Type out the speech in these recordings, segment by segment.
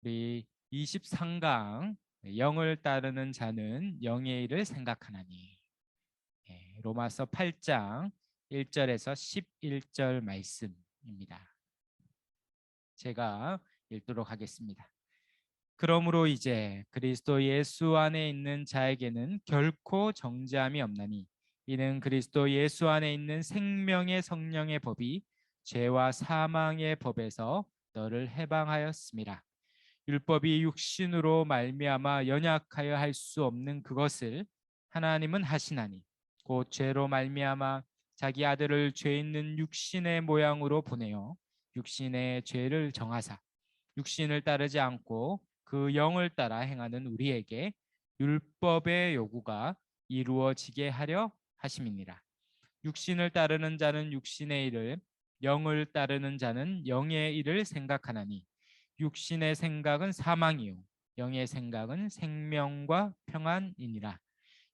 우리 23강 영을 따르는 자는 영의 일을 생각하나니. 로마서 8장 1절에서 11절 말씀입니다. 제가 읽도록 하겠습니다. 그러므로 이제 그리스도 예수 안에 있는 자에게는 결코 정죄함이 없나니 이는 그리스도 예수 안에 있는 생명의 성령의 법이 죄와 사망의 법에서 너를 해방하였음이라. 율법이 육신으로 말미암아 연약하여 할 수 없는 그것을 하나님은 하시나니 곧 죄로 말미암아 자기 아들을 죄 있는 육신의 모양으로 보내어 육신의 죄를 정하사 육신을 따르지 않고 그 영을 따라 행하는 우리에게 율법의 요구가 이루어지게 하려 하심이니라. 육신을 따르는 자는 육신의 일을, 영을 따르는 자는 영의 일을 생각하나니 육신의 생각은 사망이요 영의 생각은 생명과 평안이니라.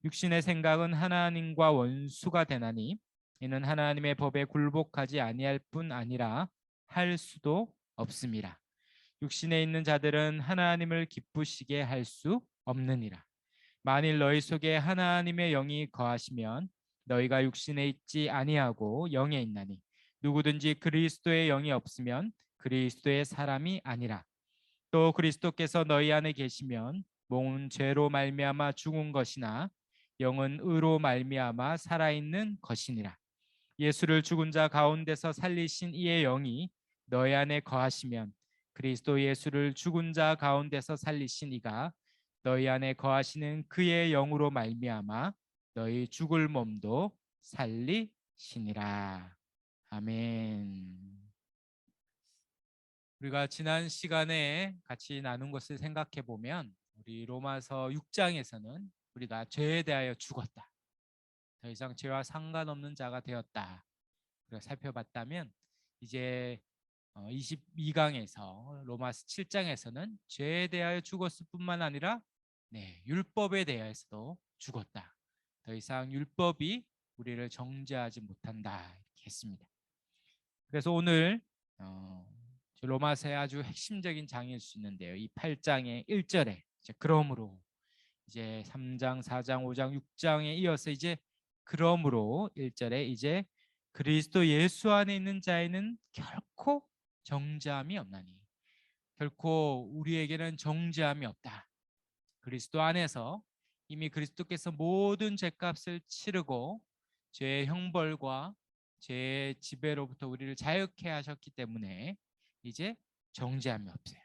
육신의 생각은 하나님과 원수가 되나니 이는 하나님의 법에 굴복하지 아니할 뿐 아니라 할 수도 없음이라. 육신에 있는 자들은 하나님을 기쁘시게 할 수 없느니라. 만일 너희 속에 하나님의 영이 거하시면 너희가 육신에 있지 아니하고 영에 있나니 누구든지 그리스도의 영이 없으면 그리스도의 사람이 아니라. 또 그리스도께서 너희 안에 계시면 몸은 죄로 말미암아 죽은 것이나 영은 의로 말미암아 살아있는 것이니라. 예수를 죽은 자 가운데서 살리신 이의 영이 너희 안에 거하시면 그리스도 예수를 죽은 자 가운데서 살리신 이가 너희 안에 거하시는 그의 영으로 말미암아 너희 죽을 몸도 살리시니라. 아멘. 우리가 지난 시간에 같이 나눈 것을 생각해 보면 우리 로마서 6장에서는 우리가 죄에 대하여 죽었다. 더 이상 죄와 상관없는 자가 되었다. 우리가 살펴봤다면 이제 22강에서 로마서 7장에서는 죄에 대하여 죽었을 뿐만 아니라 율법에 대해서도 죽었다. 더 이상 율법이 우리를 정죄하지 못한다. 이렇게 했습니다. 그래서 오늘 로마서의 아주 핵심적인 장일 수 있는데요. 이 8장의 1절에 그러므로 이제 3장, 4장, 5장, 6장에 이어서 이제 그러므로 1절에 이제 그리스도 예수 안에 있는 자에는 결코 정죄함이 없나니. 결코 우리에게는 정죄함이 없다. 그리스도 안에서 이미 그리스도께서 모든 죄값을 치르고 죄의 형벌과 죄의 지배로부터 우리를 자유케 하셨기 때문에 이제 정죄함이 없어요.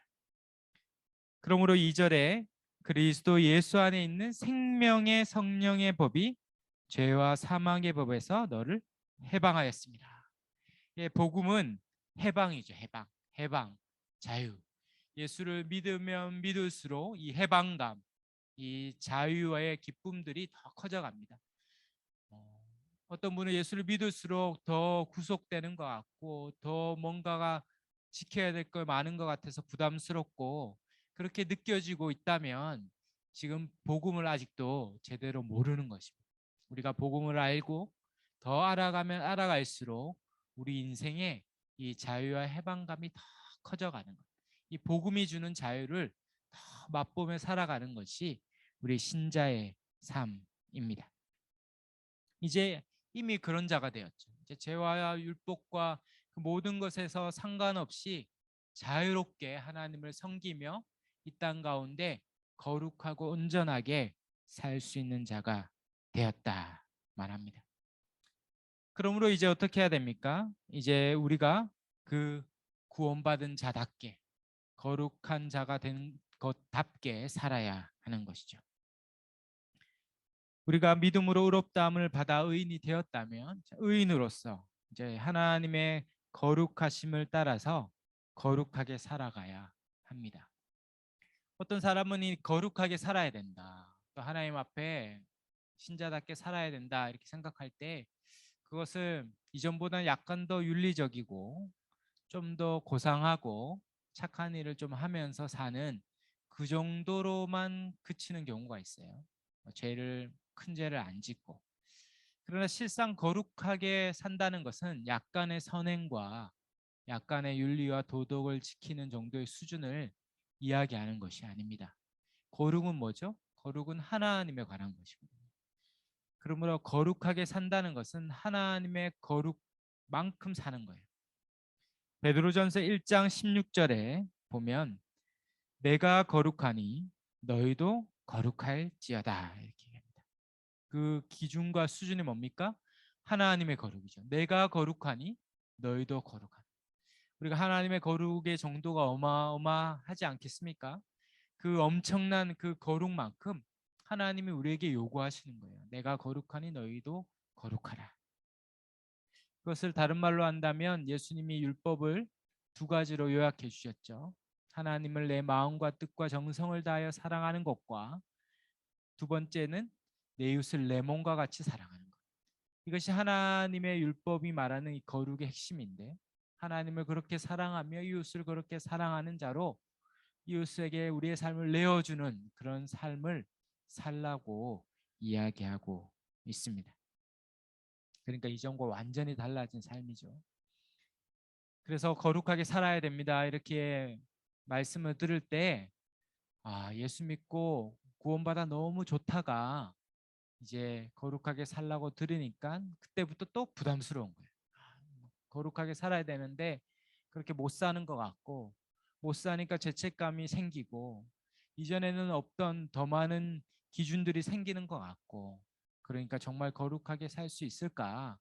그러므로 2절에 그리스도 예수 안에 있는 생명의 성령의 법이 죄와 사망의 법에서 너를 해방하였습니다. 예, 복음은 해방이죠. 해방, 자유. 예수를 믿으면 믿을수록 이 해방감, 이 자유와의 기쁨들이 더 커져갑니다. 어떤 분은 예수를 믿을수록 더 구속되는 것 같고 더 뭔가가 지켜야 될 걸 많은 것 같아서 부담스럽고 그렇게 느껴지고 있다면 지금 복음을 아직도 제대로 모르는 것입니다. 우리가 복음을 알고 더 알아가면 알아갈수록 우리 인생에 이 자유와 해방감이 더 커져가는 것. 이 복음이 주는 자유를 더 맛보며 살아가는 것이 우리 신자의 삶입니다. 이제 이미 그런 자가 되었죠. 이제 죄와 율법과 그 모든 것에서 상관없이 자유롭게 하나님을 섬기며 이 땅 가운데 거룩하고 온전하게 살 수 있는 자가 되었다 말합니다. 그러므로 이제 어떻게 해야 됩니까? 이제 우리가 그 구원받은 자답게 거룩한 자가 된 것답게 살아야 하는 것이죠. 우리가 믿음으로 의롭다함을 받아 의인이 되었다면 의인으로서 이제 하나님의 거룩하심을 따라서 거룩하게 살아가야 합니다. 어떤 사람은 이 거룩하게 살아야 된다. 또 하나님 앞에 신자답게 살아야 된다. 이렇게 생각할 때 그것은 이전보다 약간 더 윤리적이고 좀 더 고상하고 착한 일을 좀 하면서 사는 그 정도로만 그치는 경우가 있어요. 큰 죄를 안 짓고. 그러나 실상 거룩하게 산다는 것은 약간의 선행과 약간의 윤리와 도덕을 지키는 정도의 수준을 이야기하는 것이 아닙니다. 거룩은 뭐죠? 거룩은 하나님에 관한 것이거든요. 그러므로 거룩하게 산다는 것은 하나님의 거룩만큼 사는 거예요. 베드로전서 1장 16절에 보면 내가 거룩하니 너희도 거룩할지어다 이렇게 얘기합니다. 그 기준과 수준이 뭡니까? 하나님의 거룩이죠. 내가 거룩하니 너희도 거룩하다. 우리가 하나님의 거룩의 정도가 어마어마하지 않겠습니까? 그 엄청난 그 거룩만큼 하나님이 우리에게 요구하시는 거예요. 내가 거룩하니 너희도 거룩하라. 그것을 다른 말로 한다면 예수님이 율법을 두 가지로 요약해 주셨죠. 하나님을 내 마음과 뜻과 정성을 다하여 사랑하는 것과 두 번째는 내 이웃을 내 몸과 같이 사랑하는 것. 이것이 하나님의 율법이 말하는 이 거룩의 핵심인데 하나님을 그렇게 사랑하며 이웃을 그렇게 사랑하는 자로 이웃에게 우리의 삶을 내어주는 그런 삶을 살라고 이야기하고 있습니다. 그러니까 이전과 완전히 달라진 삶이죠. 그래서 거룩하게 살아야 됩니다. 이렇게 말씀을 들을 때 예수 믿고 구원받아 너무 좋다가 이제 거룩하게 살라고 들으니까 그때부터 또 부담스러운 거예요. 거룩하게 살아야 되는데 그렇게 못 사는 것 같고 못 사니까 죄책감이 생기고 이전에는 없던 더 많은 기준들이 생기는 것 같고 그러니까 정말 거룩하게 살 수 있을까?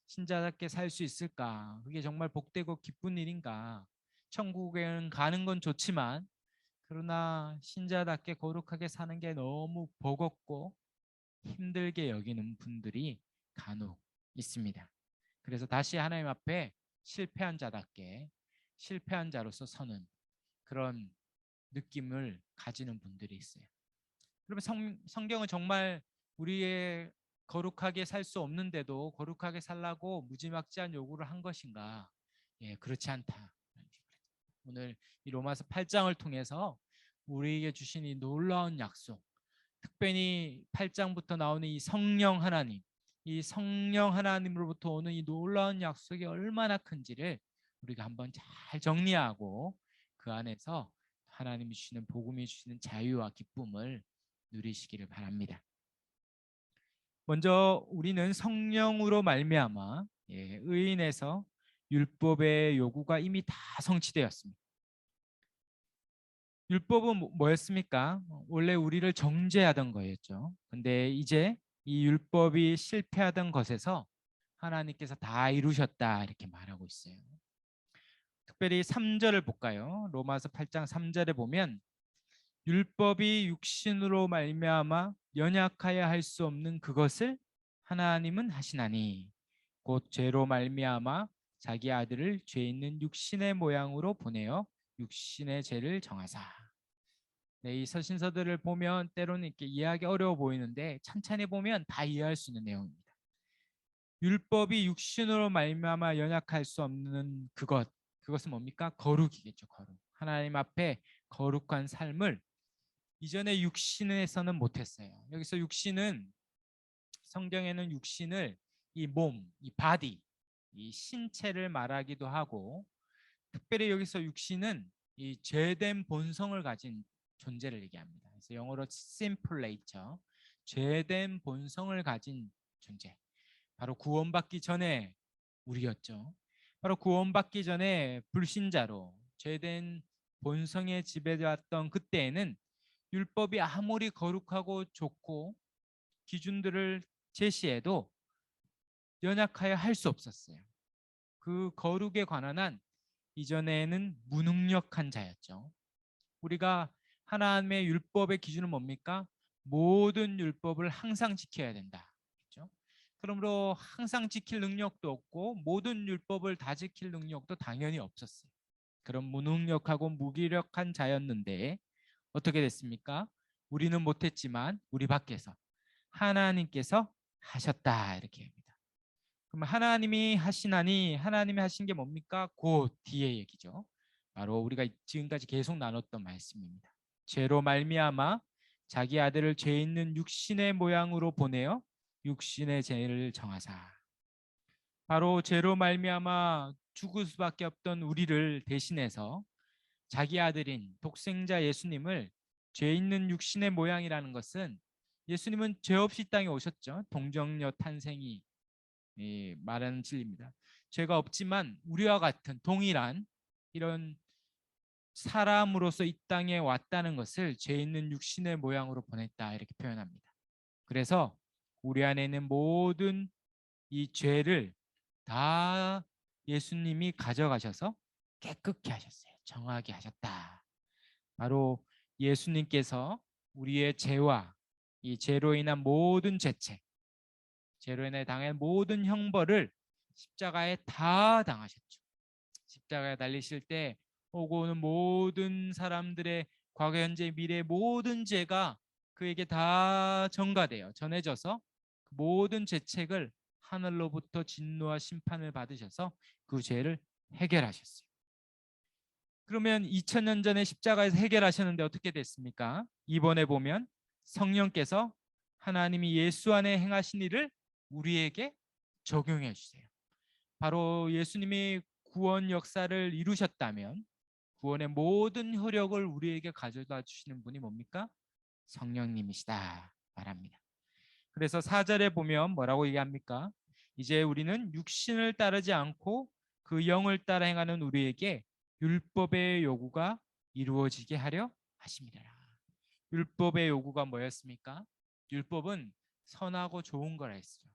신자답게 살 수 있을까? 그게 정말 복되고 기쁜 일인가? 천국에는 가는 건 좋지만 그러나 신자답게 거룩하게 사는 게 너무 버겁고 힘들게 여기는 분들이 간혹 있습니다. 그래서 다시 하나님 앞에 실패한 자답게 실패한 자로서 서는 그런 느낌을 가지는 분들이 있어요. 그러면 성경은 정말 우리의 거룩하게 살 수 없는데도 거룩하게 살라고 무지막지한 요구를 한 것인가? 예, 그렇지 않다. 오늘 이 로마서 8장을 통해서 우리에게 주신 이 놀라운 약속, 특별히 8장부터 나오는 이 성령 하나님, 이 성령 하나님으로부터 오는 이 놀라운 약속이 얼마나 큰지를 우리가 한번 잘 정리하고 그 안에서 하나님이 주시는 복음이 주시는 자유와 기쁨을 누리시기를 바랍니다. 먼저 우리는 성령으로 말미암아 의인에서 율법의 요구가 이미 다 성취되었습니다. 율법은 뭐였습니까? 원래 우리를 정죄하던 거였죠. 근데 이제 이 율법이 실패하던 것에서 하나님께서 다 이루셨다 이렇게 말하고 있어요. 특별히 3절을 볼까요? 로마서 8장 3절에 보면 율법이 육신으로 말미암아 연약하여 할 수 없는 그것을 하나님은 하시나니 곧 죄로 말미암아 자기 아들을 죄 있는 육신의 모양으로 보내어 육신의 죄를 정하사. 네, 이 서신서들을 보면 때로는 이렇게 이해하기 어려워 보이는데 천천히 보면 다 이해할 수 있는 내용입니다. 율법이 육신으로 말미암아 연약할 수 없는 그것은 뭡니까? 거룩이겠죠. 거룩. 하나님 앞에 거룩한 삶을 이전에 육신에서는 못했어요. 여기서 육신은 성경에는 육신을 이 몸, 이 바디, 이 신체를 말하기도 하고 특별히 여기서 육신은 이 죄된 본성을 가진 존재를 얘기합니다. 그래서 영어로 sinful nature, 죄된 본성을 가진 존재. 바로 구원받기 전에 우리였죠. 바로 구원받기 전에 불신자로 죄된 본성에 지배되었던 그때에는 율법이 아무리 거룩하고 좋고 기준들을 제시해도 연약하여 할 수 없었어요. 그 거룩에 관한 한 이전에는 무능력한 자였죠. 우리가 하나님의 율법의 기준은 뭡니까? 모든 율법을 항상 지켜야 된다. 그렇죠? 그러므로 항상 지킬 능력도 없고 모든 율법을 다 지킬 능력도 당연히 없었어요. 그런 무능력하고 무기력한 자였는데 어떻게 됐습니까? 우리는 못했지만 우리 밖에서 하나님께서 하셨다 이렇게 합니다. 그럼 하나님이 하시나니 하나님이 하신 게 뭡니까? 곧 뒤의 얘기죠. 바로 우리가 지금까지 계속 나눴던 말씀입니다. 죄로 말미암아 자기 아들을 죄 있는 육신의 모양으로 보내어 육신의 죄를 정하사. 바로 죄로 말미암아 죽을 수밖에 없던 우리를 대신해서 자기 아들인 독생자 예수님을 죄 있는 육신의 모양이라는 것은 예수님은 죄 없이 이 땅에 오셨죠. 동정녀 탄생이 말하는 진리입니다. 죄가 없지만 우리와 같은 동일한 이런 사람으로서 이 땅에 왔다는 것을 죄 있는 육신의 모양으로 보냈다 이렇게 표현합니다. 그래서 우리 안에 있는 모든 이 죄를 다 예수님이 가져가셔서 깨끗게 하셨어요. 정하게 하셨다. 바로 예수님께서 우리의 죄와 이 죄로 인한 모든 죄책, 죄로 인해 당한 모든 형벌을 십자가에 다 당하셨죠. 십자가에 달리실 때 오고 오는 모든 사람들의 과거, 현재, 미래 모든 죄가 그에게 다 전가되어 전해져서 모든 죄책을 하늘로부터 진노와 심판을 받으셔서 그 죄를 해결하셨어요. 그러면 2000년 전에 십자가에서 해결하셨는데 어떻게 됐습니까? 이번에 보면 성령께서 하나님이 예수 안에 행하신 일을 우리에게 적용해 주세요. 바로 예수님이 구원 역사를 이루셨다면 구원의 모든 효력을 우리에게 가져다 주시는 분이 뭡니까? 성령님이시다 말합니다. 그래서 4절에 보면 뭐라고 얘기합니까? 이제 우리는 육신을 따르지 않고 그 영을 따라 행하는 우리에게 율법의 요구가 이루어지게 하려 하심이라. 율법의 요구가 뭐였습니까? 율법은 선하고 좋은 거라 했어요.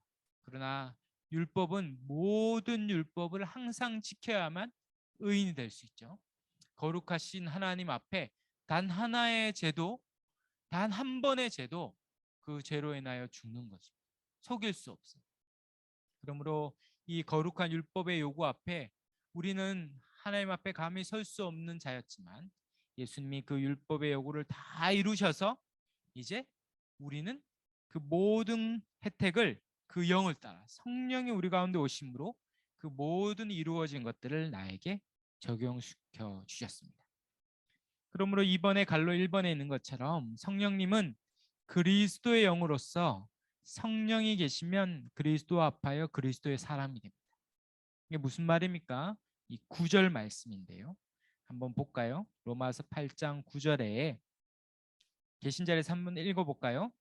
그러나 율법은 모든 율법을 항상 지켜야만 의인이 될 수 있죠. 거룩하신 하나님 앞에 단 하나의 죄도, 단 한 번의 죄도 그 죄로 인하여 죽는 것입니다. 속일 수 없어요. 그러므로 이 거룩한 율법의 요구 앞에 우리는 하나님 앞에 감히 설 수 없는 자였지만 예수님이 그 율법의 요구를 다 이루셔서 이제 우리는 그 모든 혜택을 그 영을 따라 성령이 우리 가운데 오심으로 그 모든 이루어진 것들을 나에게 적용시켜 주셨습니다. 그러므로 이번에 갈로 1번에 있는 것처럼 성령님은 그리스도의 영으로서 성령이 계시면 그리스도 앞하여 그리스도의 사람이 됩니다. 이게 무슨 말입니까? 이 9절 말씀인데요. 한번 볼까요? 로마서 8장 9절에 계신 자리에서 한번 읽어볼까요?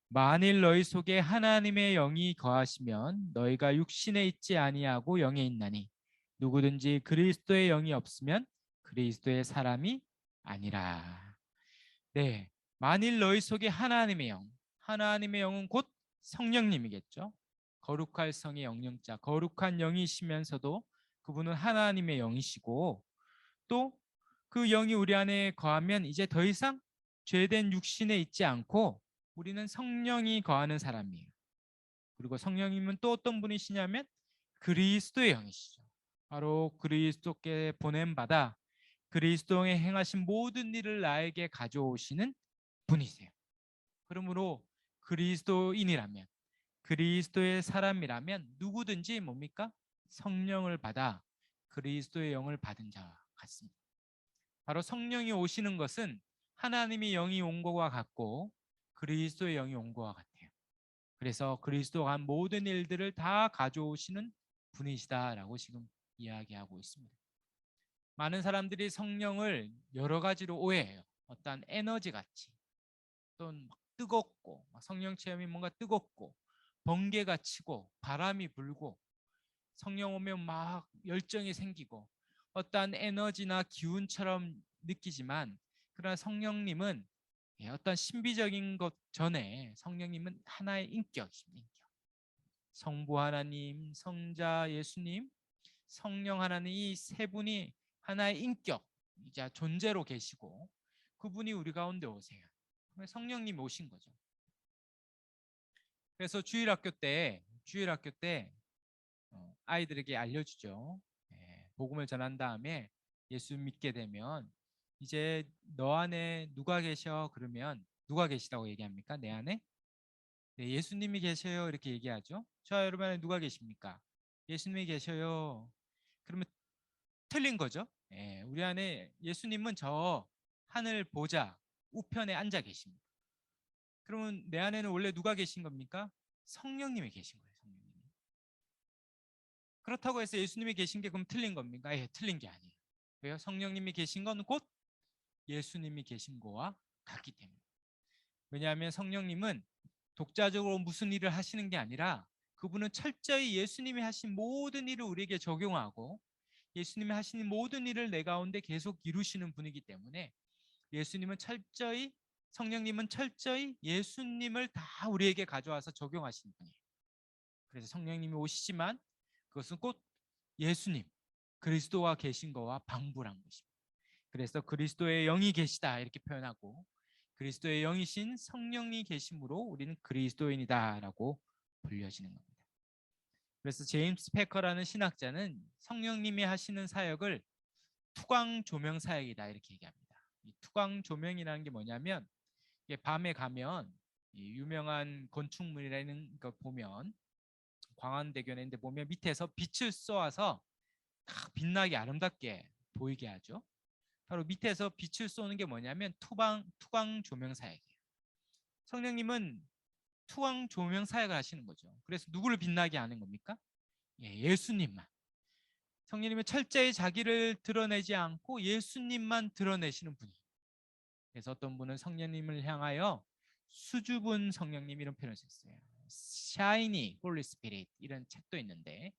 만일 너희 속에 하나님의 영이 거하시면 너희가 육신에 있지 아니하고 영에 있나니 누구든지 그리스도의 영이 없으면 그리스도의 사람이 아니라. 네, 만일 너희 속에 하나님의 영은 곧 성령님이겠죠. 거룩할 성의 영령자, 거룩한 영이시면서도 그분은 하나님의 영이시고 또 그 영이 우리 안에 거하면 이제 더 이상 죄된 육신에 있지 않고 우리는 성령이 거하는 사람이에요. 그리고 성령님은 또 어떤 분이시냐면 그리스도의 영이시죠. 바로 그리스도께 보냄 받아 그리스도의 행하신 모든 일을 나에게 가져오시는 분이세요. 그러므로 그리스도인이라면 그리스도의 사람이라면 누구든지 뭡니까? 성령을 받아 그리스도의 영을 받은 자와 같습니다. 바로 성령이 오시는 것은 하나님의 영이 온 것과 같고 그리스도의 영이 온 것과 같아요. 그래서 그리스도가 한 모든 일들을 다 가져오시는 분이시다라고 지금 이야기하고 있습니다. 많은 사람들이 성령을 여러 가지로 오해해요. 어떤 에너지 같이 또는 막 뜨겁고 성령 체험이 뭔가 뜨겁고 번개가 치고 바람이 불고 성령 오면 막 열정이 생기고 어떠한 에너지나 기운처럼 느끼지만 그러나 성령님은 어떤 신비적인 것 전에 성령님은 하나의 인격이십니다. 인격. 성부 하나님, 성자 예수님, 성령 하나님 이 세 분이 하나의 인격이자 존재로 계시고 그분이 우리 가운데 오세요. 성령님이 오신 거죠. 그래서 주일학교 때 아이들에게 알려주죠. 복음을 전한 다음에 예수 믿게 되면 이제 너 안에 누가 계셔? 그러면 누가 계시다고 얘기합니까? 내 안에? 네, 예수님이 계셔요. 이렇게 얘기하죠. 저 여러분 안에 누가 계십니까? 예수님이 계셔요. 그러면 틀린 거죠. 우리 안에 예수님은 저 하늘 보좌 우편에 앉아 계십니다. 그러면 내 안에는 원래 누가 계신 겁니까? 성령님이 계신 거예요. 성령님이. 그렇다고 해서 예수님이 계신 게 그럼 틀린 겁니까? 틀린 게 아니에요. 왜요? 성령님이 계신 건 곧 예수님이 계신 거와 같기 때문에. 왜냐하면 성령님은 독자적으로 무슨 일을 하시는 게 아니라 그분은 철저히 예수님이 하신 모든 일을 우리에게 적용하고 예수님이 하신 모든 일을 내 가운데 계속 이루시는 분이기 때문에 예수님은 철저히 성령님은 철저히 예수님을 다 우리에게 가져와서 적용하시는 분이에요. 그래서 성령님이 오시지만 그것은 곧 예수님 그리스도와 계신 거와 방불한 것입니다. 그래서 그리스도의 영이 계시다 이렇게 표현하고 그리스도의 영이신 성령이 계심으로 우리는 그리스도인이다라고 불려지는 겁니다. 그래서 제임스 패커라는 신학자는 성령님이 하시는 사역을 투광 조명 사역이다 이렇게 얘기합니다. 이 투광 조명이라는 게 뭐냐면 이게 밤에 가면 이 유명한 건축물이라는 거 보면 광안대교에 있는데 보면 밑에서 빛을 쏘아서 딱 빛나게 아름답게 보이게 하죠. 바로 밑에서 빛을 쏘는 게 뭐냐면 투광 조명 사역이에요. 성령님은 투광 조명 사역을 하시는 거죠. 그래서 누구를 빛나게 하는 겁니까? 예수님만. 성령님은 철저히 자기를 드러내지 않고 예수님만 드러내시는 분이에요. 그래서 어떤 분은 성령님을 향하여 수줍은 성령님 이런 표현을 썼어요. Shiny Holy Spirit 이런 책도 있는데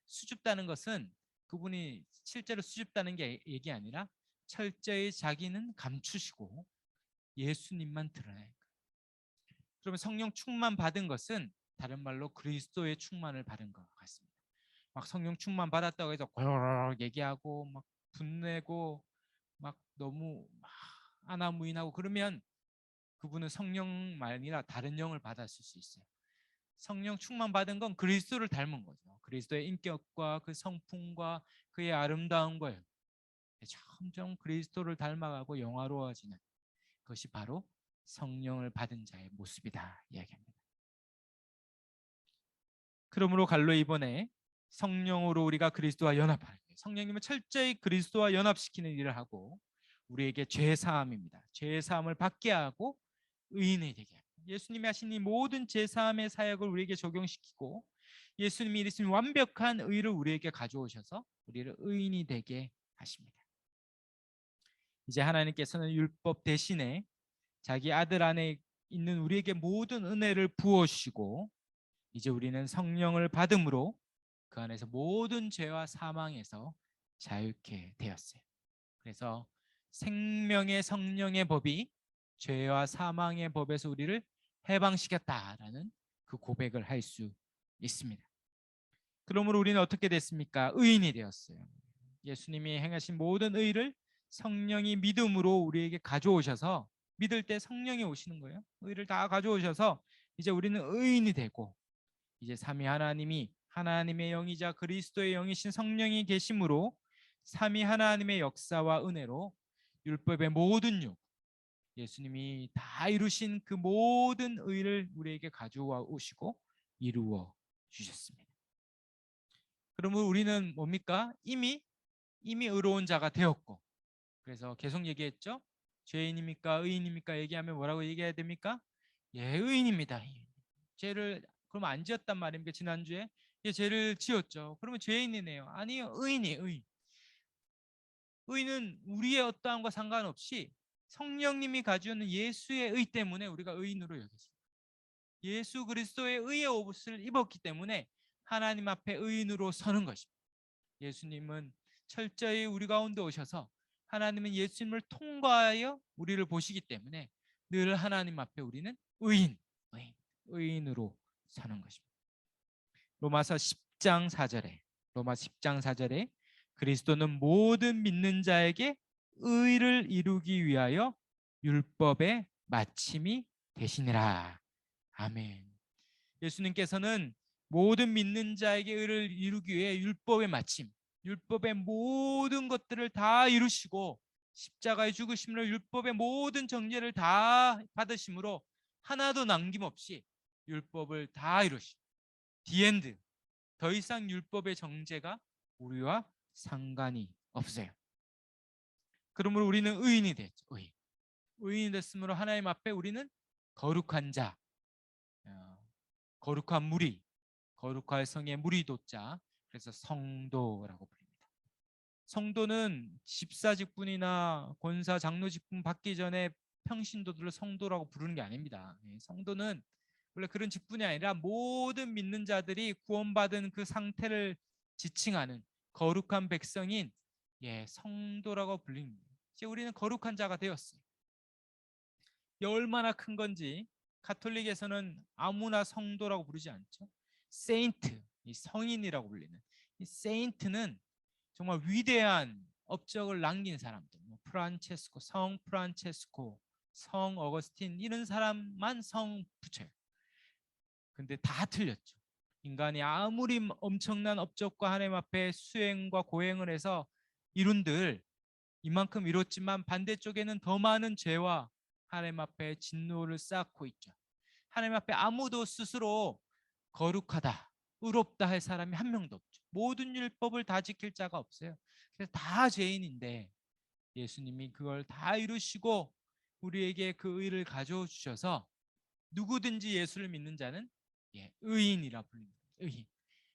수줍다는 것은 그분이 실제로 수줍다는 게 얘기 아니라 철저히 자기는 감추시고 예수님만 드러내는 거예요. 그러면 성령 충만 받은 것은 다른 말로 그리스도의 충만을 받은 것 같습니다. 막 성령 충만 받았다고 해서 고르륵 얘기하고 막 분내고 막 너무 막 아나무인하고 그러면 그분은 성령만 아니라 다른 영을 받았을 수 있어요. 성령 충만 받은 건 그리스도를 닮은 거죠. 그리스도의 인격과 그 성품과 그의 아름다움과 점점 그리스도를 닮아가고 영화로워지는 것이 바로 성령을 받은 자의 모습이다 이야기합니다. 그러므로 갈로 이번에 성령으로 우리가 그리스도와 연합하는 거예요. 성령님은 철저히 그리스도와 연합시키는 일을 하고 우리에게 죄 사함입니다. 죄 사함을 받게 하고 의인이 되게 합니다. 예수님이 하신 이 모든 죄 사함의 사역을 우리에게 적용시키고 예수님이 이르신 완벽한 의를 우리에게 가져오셔서 우리를 의인이 되게 하십니다. 이제 하나님께서는 율법 대신에 자기 아들 안에 있는 우리에게 모든 은혜를 부어주시고 이제 우리는 성령을 받음으로 그 안에서 모든 죄와 사망에서 자유케 되었어요. 그래서 생명의 성령의 법이 죄와 사망의 법에서 우리를 해방시켰다라는 그 고백을 할 수 있습니다. 그러므로 우리는 어떻게 됐습니까? 의인이 되었어요. 예수님이 행하신 모든 의를 성령이 믿음으로 우리에게 가져오셔서 믿을 때 성령이 오시는 거예요. 의를 다 가져오셔서 이제 우리는 의인이 되고 이제 삼위 하나님이 하나님의 영이자 그리스도의 영이신 성령이 계심으로 삼위 하나님의 역사와 은혜로 율법의 모든 육 예수님이 다 이루신 그 모든 의를 우리에게 가져와 오시고 이루어 주셨습니다. 그러면 우리는 뭡니까? 이미 의로운 자가 되었고 그래서 계속 얘기했죠. 죄인입니까? 의인입니까? 얘기하면 뭐라고 얘기해야 됩니까? 예, 의인입니다. 죄를 그럼 안 지었단 말입니까? 지난주에 죄를 지었죠. 그러면 죄인이네요. 아니요, 의인이에요. 의인. 의인은 우리의 어떠함과 상관없이 성령님이 가져오는 예수의 의 때문에 우리가 의인으로 여겨집니다. 예수 그리스도의 의의 옷을 입었기 때문에 하나님 앞에 의인으로 서는 것입니다. 예수님은 철저히 우리 가운데 오셔서 하나님은 예수님을 통과하여 우리를 보시기 때문에 늘 하나님 앞에 우리는 의인으로 사는 것입니다. 로마서 10장 4절에 그리스도는 모든 믿는 자에게 의를 이루기 위하여 율법의 마침이 되시니라. 아멘. 예수님께서는 모든 믿는 자에게 의를 이루기 위해 율법의 마침, 율법의 모든 것들을 다 이루시고 십자가의 죽으심으로 율법의 모든 정죄를 다 받으심으로 하나도 남김없이 율법을 다 이루시고 디엔드 더 이상 율법의 정죄가 우리와 상관이 없어요. 그러므로 우리는 의인이 됐죠. 의인이 됐으므로 하나님 앞에 우리는 거룩한 자, 거룩한 무리, 거룩할 성의 무리도자, 그래서 성도라고 부릅니다. 성도는 집사 직분이나 권사 장로 직분 받기 전에 평신도들을 성도라고 부르는 게 아닙니다. 성도는 원래 그런 직분이 아니라 모든 믿는 자들이 구원받은 그 상태를 지칭하는 거룩한 백성인 성도라고 불립니다. 이제 우리는 거룩한 자가 되었어요. 이 얼마나 큰 건지 가톨릭에서는 아무나 성도라고 부르지 않죠. 세인트, 이 성인이라고 불리는 이 세인트는 정말 위대한 업적을 남긴 사람들, 프란체스코, 성 프란체스코, 성 어거스틴 이런 사람만 성 붙여요. 근데 다 틀렸죠. 인간이 아무리 엄청난 업적과 하나님 앞에 수행과 고행을 해서 이룬들 이만큼 이뤘지만 반대쪽에는 더 많은 죄와 하나님 앞에 진노를 쌓고 있죠. 하나님 앞에 아무도 스스로 거룩하다, 의롭다 할 사람이 한 명도 없죠. 모든 율법을 다 지킬 자가 없어요. 그래서 다 죄인인데 예수님이 그걸 다 이루시고 우리에게 그 의를 가져오 주셔서 누구든지 예수를 믿는 자는 의인이라 불립니다. 의인.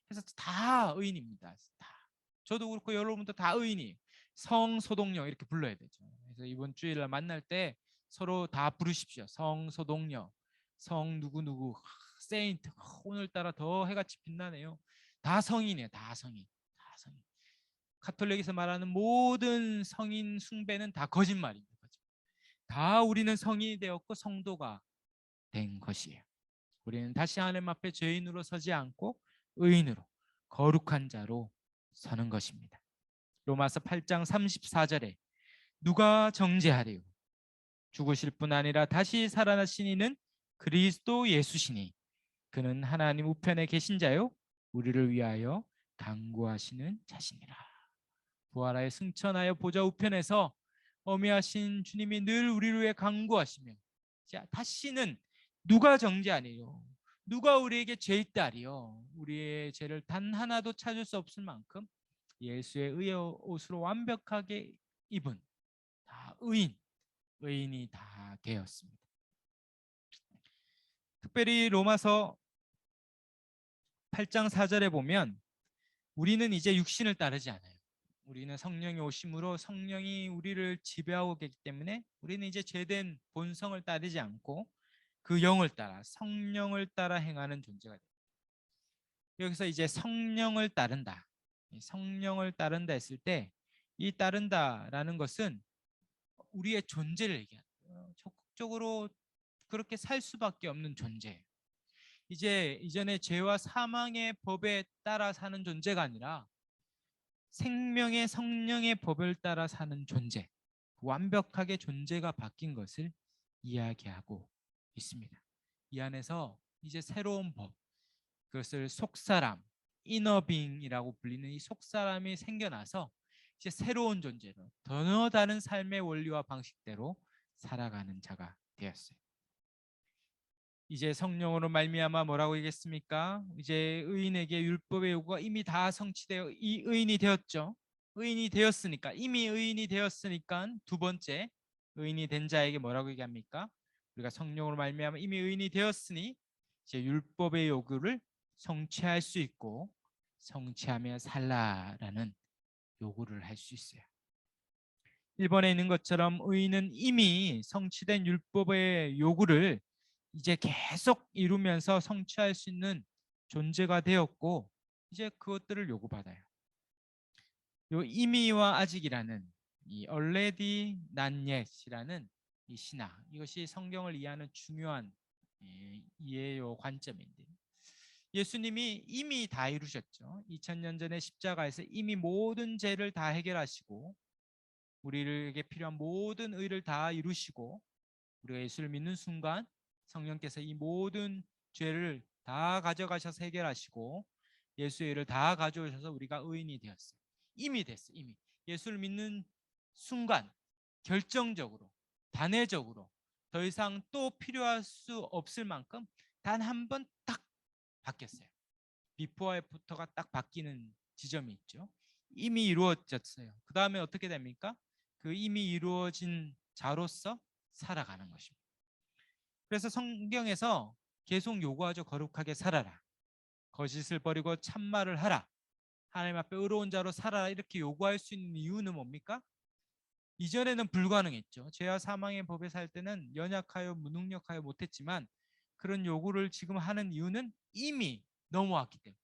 그래서 다 의인입니다. 다. 저도 그렇고 여러분도 다 의인이에요. 성소동령 이렇게 불러야 되죠. 그래서 이번 주일날 만날 때 서로 다 부르십시오. 성소동령, 성 누구누구, 세인트. 오늘따라 더 해같이 빛나네요. 다 성인이에요. 다 성인. 다 성인. 카톨릭에서 말하는 모든 성인 숭배는 다 거짓말입니다. 다 우리는 성인이 되었고 성도가 된 것이에요. 우리는 다시 하나님 앞에 죄인으로 서지 않고 의인으로 거룩한 자로 서는 것입니다. 로마서 8장 34절에 누가 정죄하리요? 죽으실 뿐 아니라 다시 살아나신 이는 그리스도 예수시니 그는 하나님 우편에 계신 자요 우리를 위하여 간구하시는 자시니라. 부활하여 승천하여 보좌 우편에서 어미하신 주님이 늘 우리를 위해 간구하시며 자, 다시는 누가 정죄하리요? 누가 우리에게 죄 있다리요? 우리의 죄를 단 하나도 찾을 수 없을 만큼 예수의 의의 옷으로 완벽하게 입은 다 의인이 다 되었습니다. 특별히 로마서 8장 4절에 보면 우리는 이제 육신을 따르지 않아요. 우리는 성령이 오심으로 성령이 우리를 지배하고 계기 때문에 우리는 이제 죄된 본성을 따르지 않고 그 영을 따라 성령을 따라 행하는 존재가 됩니다. 여기서 이제 성령을 따른다. 성령을 따른다 했을 때 이 따른다라는 것은 우리의 존재를 얘기하는 거예요. 적극적으로 그렇게 살 수밖에 없는 존재. 이제 이전에 죄와 사망의 법에 따라 사는 존재가 아니라 생명의 성령의 법을 따라 사는 존재, 완벽하게 존재가 바뀐 것을 이야기하고 있습니다. 이 안에서 이제 새로운 법, 그것을 속사람, 이너빙이라고 불리는 이 속사람이 생겨나서 이제 새로운 존재로 전혀 다른 삶의 원리와 방식대로 살아가는 자가 되었어요. 이제 성령으로 말미암아 뭐라고 얘기했습니까? 이제 의인에게 율법의 요구가 이미 다 성취되어 이 의인이 되었죠. 의인이 되었으니까 이미 의인이 되었으니까 두 번째 의인이 된 자에게 뭐라고 얘기합니까? 우리가 성령으로 말미암아 이미 의인이 되었으니 이제 율법의 요구를 성취할 수 있고 성취하며 살라라는 요구를 할 수 있어요. 1번에 있는 것처럼 의인은 이미 성취된 율법의 요구를 이제 계속 이루면서 성취할 수 있는 존재가 되었고 이제 그것들을 요구받아요. 요 이미와 아직이라는 이 already not yet이라는 이 신학, 이것이 성경을 이해하는 중요한 이해요 관점인데 예수님이 이미 다 이루셨죠. 2000년 전에 십자가에서 이미 모든 죄를 다 해결하시고 우리에게 필요한 모든 의를 다 이루시고 우리가 예수를 믿는 순간 성령께서 이 모든 죄를 다 가져가셔서 해결하시고 예수의 의를 다 가져오셔서 우리가 의인이 되었어요. 이미 됐어요. 이미 예수를 믿는 순간 결정적으로 단회적으로 더 이상 또 필요할 수 없을 만큼 단 한 번 딱 바뀌었어요. 비포와 애프터가 딱 바뀌는 지점이 있죠. 이미 이루어졌어요. 그 다음에 어떻게 됩니까? 그 이미 이루어진 자로서 살아가는 것입니다. 그래서 성경에서 계속 요구하죠. 거룩하게 살아라. 거짓을 버리고 참말을 하라. 하나님 앞에 의로운 자로 살아라 이렇게 요구할 수 있는 이유는 뭡니까? 이전에는 불가능했죠. 죄와 사망의 법에 살 때는 연약하여 무능력하여 못했지만 그런 요구를 지금 하는 이유는 이미 넘어왔기 때문에,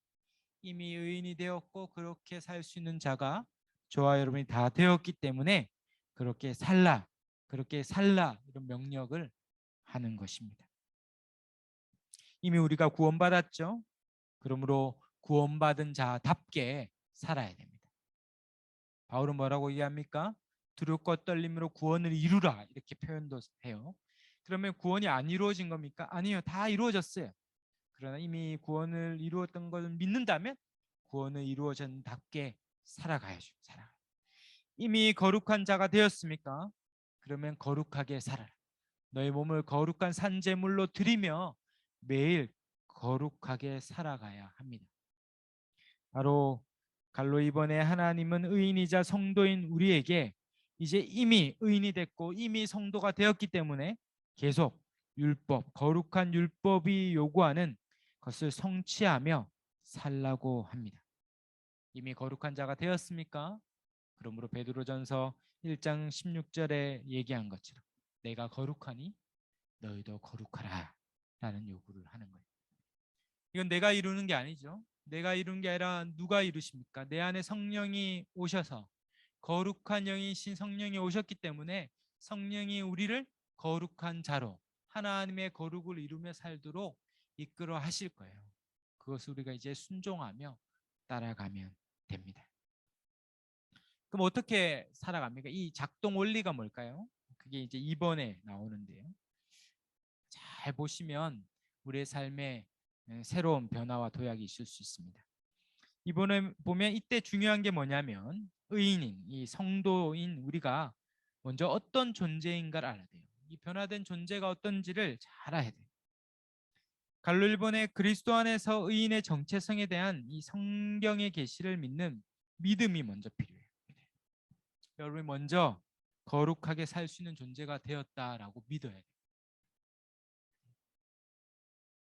이미 의인이 되었고 그렇게 살 수 있는 자가 저와 여러분이 다 되었기 때문에 그렇게 살라 이런 명령을 하는 것입니다. 이미 우리가 구원받았죠. 그러므로 구원받은 자답게 살아야 됩니다. 바울은 뭐라고 얘기합니까? 두렵고 떨림으로 구원을 이루라 이렇게 표현도 해요. 그러면 구원이 안 이루어진 겁니까? 아니요, 다 이루어졌어요. 그러나 이미 구원을 이루었던 것을 믿는다면 구원을 이루어진답게 살아가야죠. 이미 거룩한 자가 되었습니까? 그러면 거룩하게 살아라. 너의 몸을 거룩한 산제물로 드리며 매일 거룩하게 살아가야 합니다. 바로 갈로 이번에 하나님은 의인이자 성도인 우리에게 이제 이미 의인이 됐고 이미 성도가 되었기 때문에 계속 거룩한 율법이 요구하는 것을 성취하며 살라고 합니다. 이미 거룩한 자가 되었습니까? 그러므로 베드로전서 1장 16절에 얘기한 것처럼 내가 거룩하니 너희도 거룩하라 라는 요구를 하는 거예요. 이건 내가 이루는 게 아니죠. 내가 이룬 게 아니라 누가 이루십니까? 내 안에 성령이 오셔서 거룩한 영이신 성령이 오셨기 때문에 성령이 우리를 거룩한 자로 하나님의 거룩을 이루며 살도록 이끌어 하실 거예요. 그것을 우리가 이제 순종하며 따라가면 됩니다. 그럼 어떻게 살아갑니까? 이 작동 원리가 뭘까요? 그게 이제 2번에 나오는데요. 잘 보시면 우리의 삶에 새로운 변화와 도약이 있을 수 있습니다. 이번에 보면 이때 중요한 게 뭐냐면 의인인 이 성도인 우리가 먼저 어떤 존재인가를 알아야 돼요. 이 변화된 존재가 어떤지를 잘 알아야 돼요. 갈로 1번에 그리스도 안에서 의인의 정체성에 대한 이 성경의 계시를 믿는 믿음이 먼저 필요해요. 여러분이 먼저 거룩하게 살 수 있는 존재가 되었다라고 믿어야 돼요.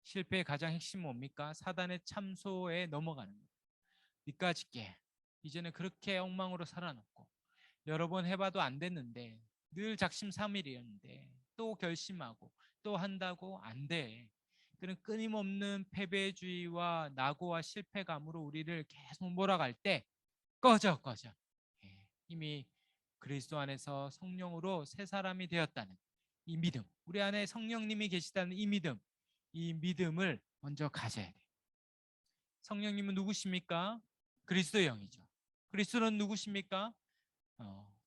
실패의 가장 핵심은 뭡니까? 사단의 참소에 넘어가는 거예요. 니까짓게 이제는 그렇게 엉망으로 살아났고 여러 번 해봐도 안 됐는데 늘 작심삼일이었는데 또 결심하고 또 한다고 안 돼. 그런 끊임없는 패배주의와 낙오와 실패감으로 우리를 계속 몰아갈 때 꺼져. 이미 그리스도 안에서 성령으로 새 사람이 되었다는 이 믿음, 우리 안에 성령님이 계시다는 이 믿음을 먼저 가져야 돼요. 성령님은 누구십니까? 그리스도의 영이죠. 그리스도는 누구십니까?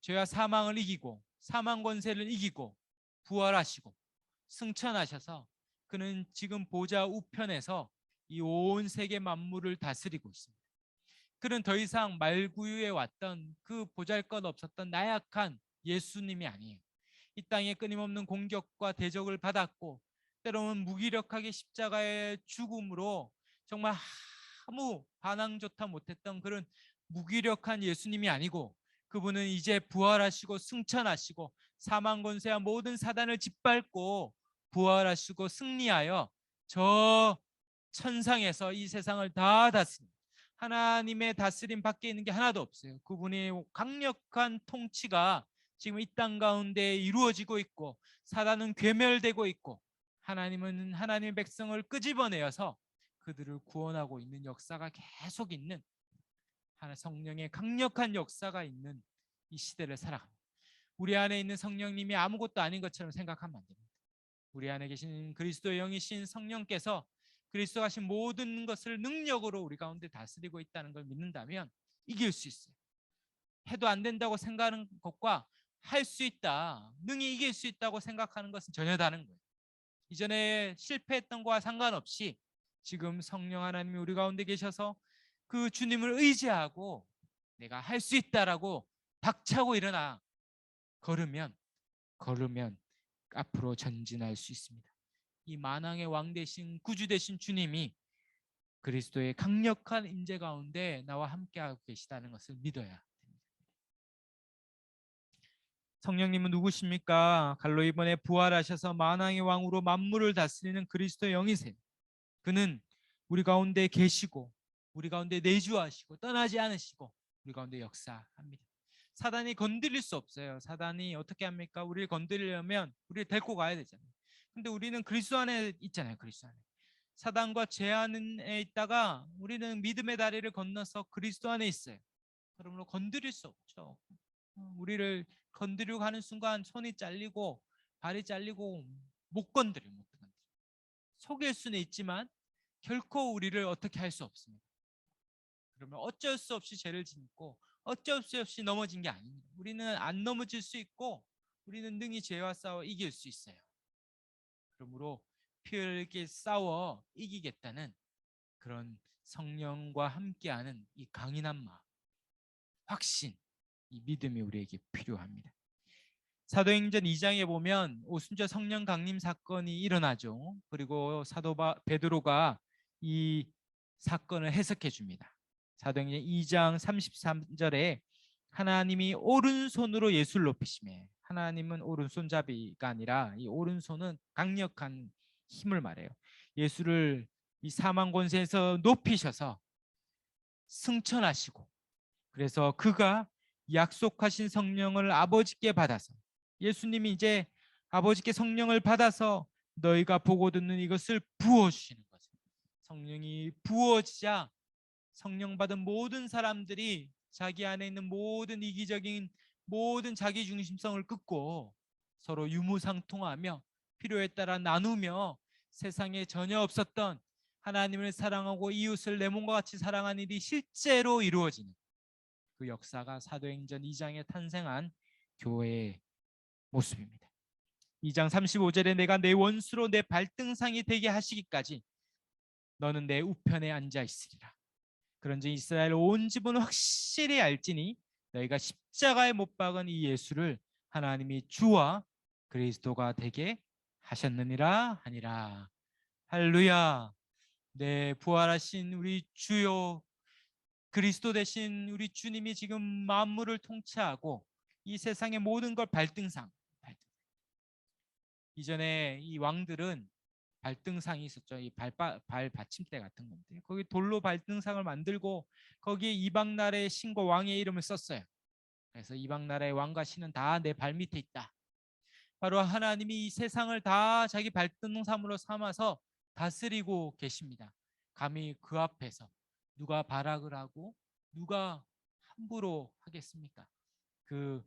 죄와 사망을 이기고 사망 권세를 이기고 부활하시고 승천하셔서 그는 지금 보좌 우편에서 이 온 세계 만물을 다스리고 있습니다. 그는 더 이상 말구유에 왔던 그 보잘것없었던 나약한 예수님이 아니에요. 이 땅에 끊임없는 공격과 대적을 받았고 때로는 무기력하게 십자가의 죽음으로 정말 아무 반항조차 못했던 그런 무기력한 예수님이 아니고 그분은 이제 부활하시고 승천하시고 사망 권세와 모든 사단을 짓밟고 부활하시고 승리하여 저 천상에서 이 세상을 다 다스립니다. 하나님의 다스림 밖에 있는 게 하나도 없어요. 그분의 강력한 통치가 지금 이 땅 가운데 이루어지고 있고 사단은 괴멸되고 있고 하나님은 하나님의 백성을 끄집어내어서 그들을 구원하고 있는 역사가 계속 있는 하나님 성령의 강력한 역사가 있는 이 시대를 살아갑니다. 우리 안에 있는 성령님이 아무것도 아닌 것처럼 생각하면 안 됩니다. 우리 안에 계신 그리스도의 영이신 성령께서 그리스도가 하신 모든 것을 능력으로 우리 가운데 다스리고 있다는 걸 믿는다면 이길 수 있어요. 해도 안 된다고 생각하는 것과 할 수 있다, 능히 이길 수 있다고 생각하는 것은 전혀 다른 거예요. 이전에 실패했던 것과 상관없이 지금 성령 하나님이 우리 가운데 계셔서 그 주님을 의지하고 내가 할 수 있다라고 박차고 일어나 걸으면 앞으로 전진할 수 있습니다. 이 만왕의 왕 되신 구주 되신 주님이 그리스도의 강력한 임재 가운데 나와 함께하고 계시다는 것을 믿어야 됩니다. 성령님은 누구십니까? 갈로 이번에 부활하셔서 만왕의 왕으로 만물을 다스리는 그리스도의 영이세요. 그는 우리 가운데 계시고 우리 가운데 내주하시고 떠나지 않으시고 우리 가운데 역사합니다. 사단이 건드릴 수 없어요. 사단이 어떻게 합니까? 우리를 건드리려면 우리를 데리고 가야 되잖아요. 근데 우리는 그리스도 안에 있잖아요. 그리스도 안에. 사단과 죄 안에 있다가 우리는 믿음의 다리를 건너서 그리스도 안에 있어요. 그러므로 건드릴 수 없죠. 우리를 건드리고 하는 순간 손이 잘리고 발이 잘리고 못 건드려요. 못 건드려요. 속일 수는 있지만 결코 우리를 어떻게 할 수 없습니다. 그러면 어쩔 수 없이 죄를 짓고 어쩔 수 없이 넘어진 게 아닙니다. 우리는 안 넘어질 수 있고 우리는 능히 죄와 싸워 이길 수 있어요. 그러므로 피 흘리게 싸워 이기겠다는 그런 성령과 함께하는 이 강인한 마음, 확신, 이 믿음이 우리에게 필요합니다. 사도행전 2장에 보면 오순절 성령 강림 사건이 일어나죠. 그리고 사도 베드로가 이 사건을 해석해 줍니다. 사도행전 2장 33절에 하나님이 오른손으로 예수를 높이시매, 하나님은 오른손잡이가 아니라 이 오른손은 강력한 힘을 말해요. 예수를 이 사망 권세에서 높이셔서 승천하시고, 그래서 그가 약속하신 성령을 아버지께 받아서, 예수님이 이제 아버지께 성령을 받아서 너희가 보고 듣는 이것을 부어주시는 거죠. 성령이 부어지자 성령 받은 모든 사람들이 자기 안에 있는 모든 이기적인 모든 자기 중심성을 끊고 서로 유무상통하며 필요에 따라 나누며 세상에 전혀 없었던 하나님을 사랑하고 이웃을 내 몸과 같이 사랑하는 일이 실제로 이루어지는 그 역사가 사도행전 2장에 탄생한 교회의 모습입니다. 2장 35절에 내가 내 원수로 내 발등상이 되게 하시기까지 너는 내 우편에 앉아 있으리라. 그런즉 이스라엘 온 집은 확실히 알지니 너희가 십자가에 못 박은 이 예수를 하나님이 주와 그리스도가 되게 하셨느니라 하니라. 할렐루야. 네, 부활하신 우리 주요 그리스도 되신 우리 주님이 지금 만물을 통치하고 이 세상의 모든 걸 발등상. 이전에 이 왕들은 발등상이 있었죠. 이 발 받침대 같은 건데 거기 돌로 발등상을 만들고 거기에 이방 나라의 신과 왕의 이름을 썼어요. 그래서 이방 나라의 왕과 신은 다 내 발 밑에 있다. 바로 하나님이 이 세상을 다 자기 발등상으로 삼아서 다스리고 계십니다. 감히 그 앞에서 누가 발악을 하고 누가 함부로 하겠습니까? 그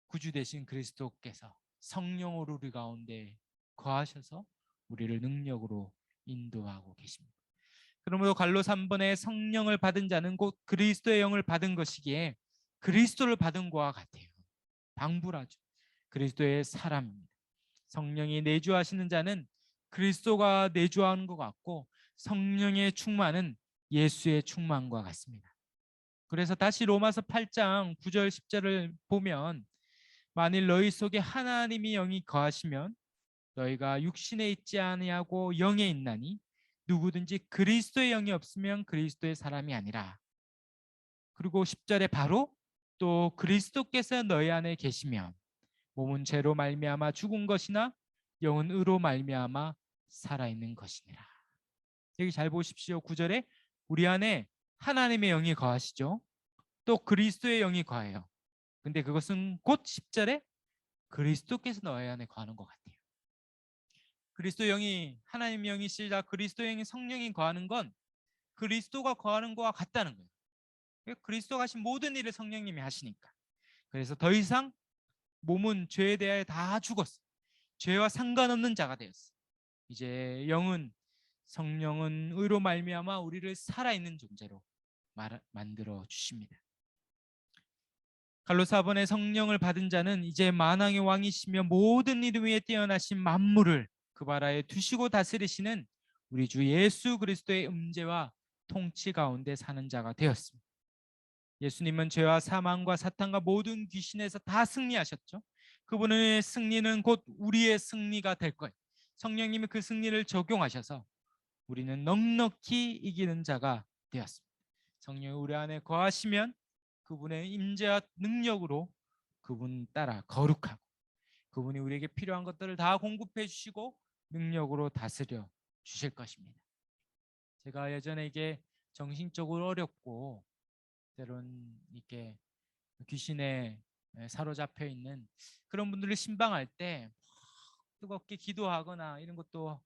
구주 되신 그리스도께서 성령으로 우리 가운데 거하셔서 우리를 능력으로 인도하고 계십니다. 그러므로 갈로 3번에 성령을 받은 자는 곧 그리스도의 영을 받은 것이기에 그리스도를 받은 것과 같아요. 방불하죠. 그리스도의 사람입니다. 성령이 내주하시는 자는 그리스도가 내주하는 것 같고 성령의 충만은 예수의 충만과 같습니다. 그래서 다시 로마서 8장 9절 10절을 보면 만일 너희 속에 하나님이 영이 거하시면 너희가 육신에 있지 아니하고 영에 있나니 누구든지 그리스도의 영이 없으면 그리스도의 사람이 아니라. 그리고 10절에 바로 또 그리스도께서 너희 안에 계시면 몸은 죄로 말미암아 죽은 것이나 영은 의로 말미암아 살아있는 것이니라. 여기 잘 보십시오. 9절에 우리 안에 하나님의 영이 거하시죠. 또 그리스도의 영이 거해요. 근데 그것은 곧 10절에 그리스도께서 너희 안에 거하는 것 같아요. 그리스도 영이 하나님 영이시자 그리스도 영이 성령이 거하는 건 그리스도가 거하는 것과 같다는 거예요. 그리스도가 하신 모든 일을 성령님이 하시니까. 그래서 더 이상 몸은 죄에 대하여 다 죽었어. 죄와 상관없는 자가 되었어. 이제 영은 성령은 의로 말미암아 우리를 살아있는 존재로 만들어 주십니다. 갈로 4번의 성령을 받은 자는 이제 만왕의 왕이시며 모든 이름 위에 뛰어나신 만물을 그 바라에 두시고 다스리시는 우리 주 예수 그리스도의 임재와 통치 가운데 사는 자가 되었습니다. 예수님은 죄와 사망과 사탄과 모든 귀신에서 다 승리하셨죠. 그분의 승리는 곧 우리의 승리가 될 거예요. 성령님이 그 승리를 적용하셔서 우리는 넉넉히 이기는 자가 되었습니다. 성령이 우리 안에 거하시면 그분의 임재와 능력으로 그분 따라 거룩하고 그분이 우리에게 필요한 것들을 다 공급해 주시고 능력으로 다스려 주실 것입니다. 제가 예전에 이게 정신적으로 어렵고 때론 이렇게 귀신에 사로잡혀 있는 그런 분들을 신방할 때 뜨겁게 기도하거나 이런 것도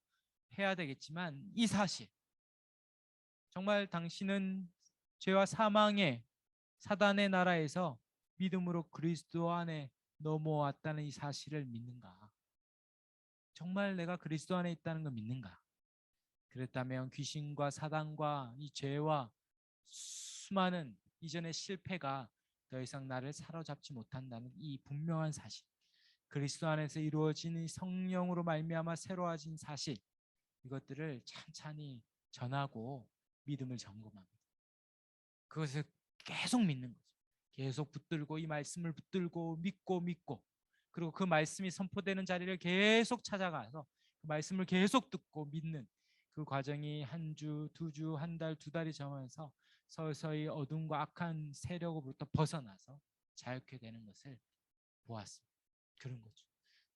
해야 되겠지만, 이 사실, 정말 당신은 죄와 사망의 사단의 나라에서 믿음으로 그리스도 안에 넘어왔다는 이 사실을 믿는가? 정말 내가 그리스도 안에 있다는 걸 믿는가? 그렇다면 귀신과 사단과 이 죄와 수많은 이전의 실패가 더 이상 나를 사로잡지 못한다는 이 분명한 사실, 그리스도 안에서 이루어진 이 성령으로 말미암아 새로워진 사실, 이것들을 찬찬히 전하고 믿음을 점검합니다. 그것을 계속 믿는 거죠. 계속 붙들고 이 말씀을 붙들고 믿고 그리고 그 말씀이 선포되는 자리를 계속 찾아가서 그 말씀을 계속 듣고 믿는 그 과정이 한 주, 두 주, 한 달, 두 달이 지나면서 서서히 어둠과 악한 세력으로부터 벗어나서 자유케 되는 것을 보았습니다. 그런 거죠.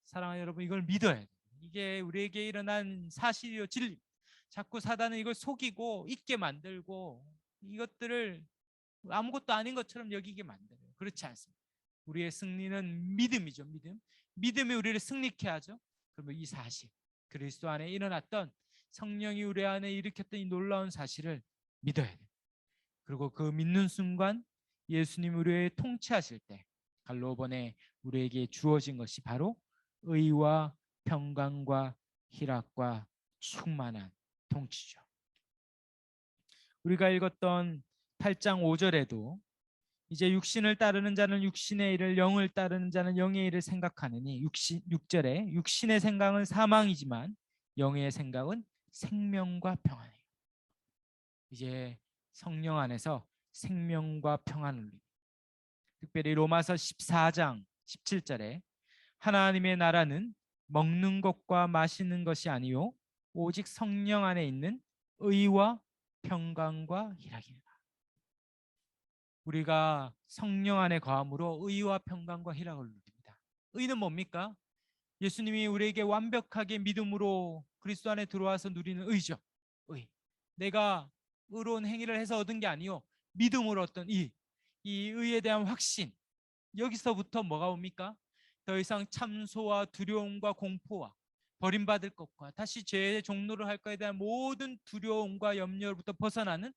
사랑하는 여러분, 이걸 믿어야 돼요. 이게 우리에게 일어난 사실이요 진리. 자꾸 사단은 이걸 속이고 잊게 만들고 이것들을 아무것도 아닌 것처럼 여기게 만들어요. 그렇지 않습니다. 우리의 승리는 믿음이죠. 믿음이 우리를 승리케 하죠. 그러면 이 사실, 그리스도 안에 일어났던 성령이 우리 안에 일으켰던 이 놀라운 사실을 믿어야 돼요. 그리고 그 믿는 순간 예수님 우리의 통치하실 때 갈로번에 우리에게 주어진 것이 바로 의와 평강과 희락과 충만한 통치죠. 우리가 읽었던 8장 5절에도 이제 육신을 따르는 자는 육신의 일을, 영을 따르는 자는 영의 일을 생각하느니, 6절에 육신의 생각은 사망이지만 영의 생각은 생명과 평안이에요. 이제 성령 안에서 생명과 평안을 누립니다. 특별히 로마서 14장 17절에 하나님의 나라는 먹는 것과 마시는 것이 아니요 오직 성령 안에 있는 의와 평강과 희락이니라. 우리가 성령 안에 거함으로 의와 평강과 희락을 누립니다. 의는 뭡니까? 예수님이 우리에게 완벽하게 믿음으로 그리스도 안에 들어와서 누리는 의죠. 의. 내가 의로운 행위를 해서 얻은 게 아니요 믿음으로 얻던 이 의에 대한 확신. 여기서부터 뭐가 옵니까? 더 이상 참소와 두려움과 공포와 버림받을 것과 다시 죄의 종로를 할 것에 대한 모든 두려움과 염려로부터 벗어나는